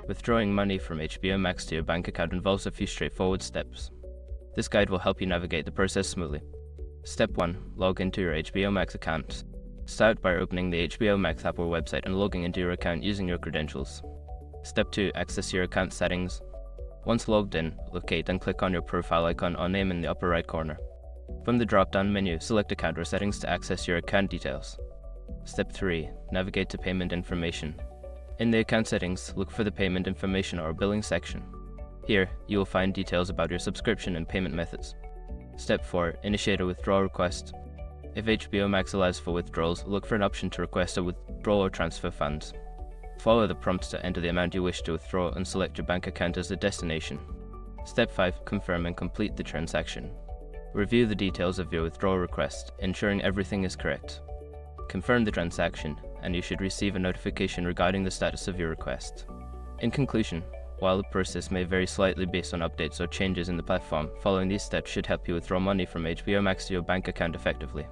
Withdrawing money from HBO Max to your bank account involves a few straightforward steps. This guide will help you navigate the process smoothly. Step 1. Log into your HBO Max account. Start by opening the HBO Max app or website and logging into your account using your credentials. Step 2. Access your account settings. Once logged in, locate and click on your profile icon or name in the upper right corner. From the drop-down menu, select Account or Settings to access your account details. Step 3. Navigate to Payment Information. In the account settings, look for the Payment Information or Billing section. Here, you will find details about your subscription and payment methods. Step 4. Initiate a withdrawal request. If HBO Max allows for withdrawals, look for an option to request a withdrawal or transfer funds. Follow the prompts to enter the amount you wish to withdraw and select your bank account as the destination. Step 5. Confirm and complete the transaction. Review the details of your withdrawal request, ensuring everything is correct. Confirm the transaction, and you should receive a notification regarding the status of your request. In conclusion, while the process may vary slightly based on updates or changes in the platform, following these steps should help you withdraw money from HBO Max to your bank account effectively.